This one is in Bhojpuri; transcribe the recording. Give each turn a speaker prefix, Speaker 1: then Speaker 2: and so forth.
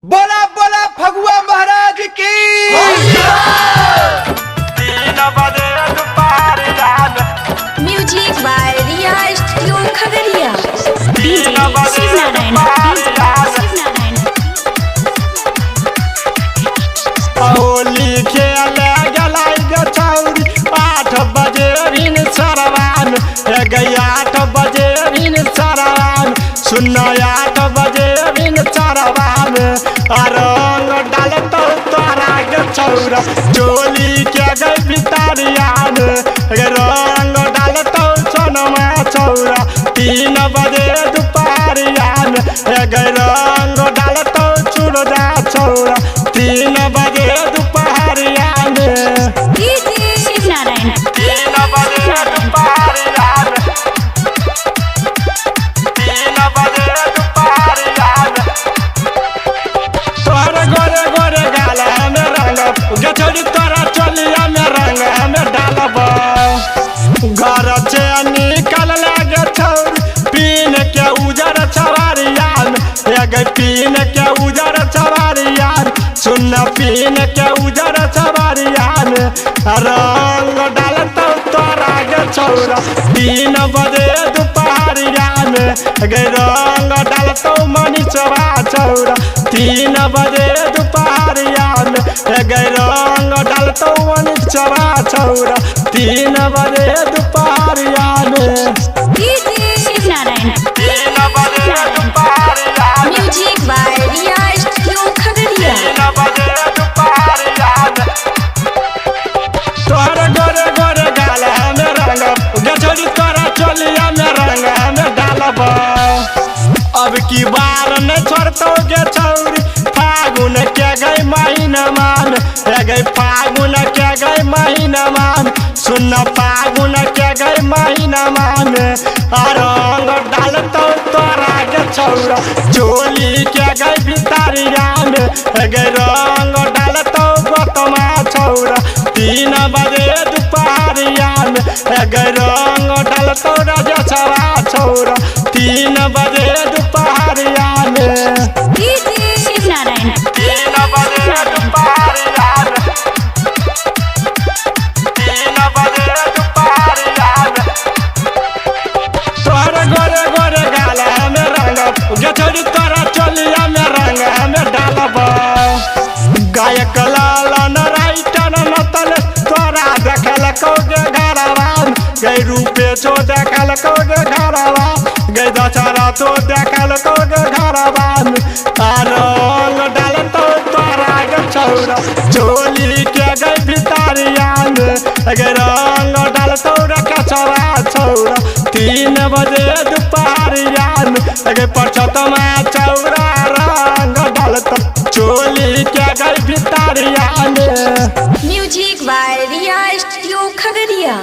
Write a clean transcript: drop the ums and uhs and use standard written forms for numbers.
Speaker 1: बोला बोला फगुआ महाराज की।
Speaker 2: Music by Riya studio Khagaria.
Speaker 3: Holi खेले गलाई गे छौरी 8 बजे बिन सरवान 8 बजे बिन सरवान सुन्ना 8 बजे बिन सरवान रंग डालतो तोरा गे छौरा चोली के गई भितरियान रंग डालतो सोनमा छौरा 3 बजे दुपहरियान रंग डालतो चुड़ा छौरा 3 बजे दुपहरियान
Speaker 2: शिव नारायण
Speaker 3: 3 बजे दुपहरियान 3 बजे दुपहरियान तोहर गोरे गोरे गाला में रंग गछड़ी तोरा चोलिया में रंग में डालब घर से निकल लगे छौरी पीन के उजर छवारियान पीन के उजर छवारियान सुन पीन के उजर छवारियान रंग डालतो तोरा गे छौरा 3 बजे दुपहरियान रंग डालतो मनीषवा छौरा 3 बजे दुपहरियान रंग डालतो मनीषवा छौरा 3 बजे दुपहरियान
Speaker 2: शिव नारायण
Speaker 3: 3 बजे दुपहरियान
Speaker 2: music by Riya studio Khagaria.
Speaker 3: 3 बजे दुपहरियान तोहर गोरे गोरे गाला में रंग गछड़ी तोरा चोलिया में रंग में डालब अब की बार न छोड़तो गे छौरी फागुन के गई महीना मान गई फागुन के गई महीना मान सुन फागुन के गई महीना मान रंग डालतो तोरा गे छौरा चोली के गई भितरियान गई रंग डालतो गोतमा छौरा 3 बजे दुपहरियान गई रंग डालतो राजसवा छौरा 3 बजे दुपहरियान
Speaker 2: शिव नारायण
Speaker 3: 3 बजे दुपहरियान 3 बजे दुपहरियान तोहर गोरे गोरे गाला में रंग गछड़ी तोरा चोलिया में रंग में डालब गायक लालन राइटन नतल तोरा देखल कौगे घरवा गई रूपे छो देखल कौगे घरवा गई दशहरा तो देखल कौगे घरवा रंग डालतो तोरा गे छौरा चोली के गई भितरियान रंग डालतो रकसवा छौरा 3 बजे दुपहरियान परछतमा छौरा रंग डालतो चोली के गई भितरियान
Speaker 2: music by Riya studio Khagaria.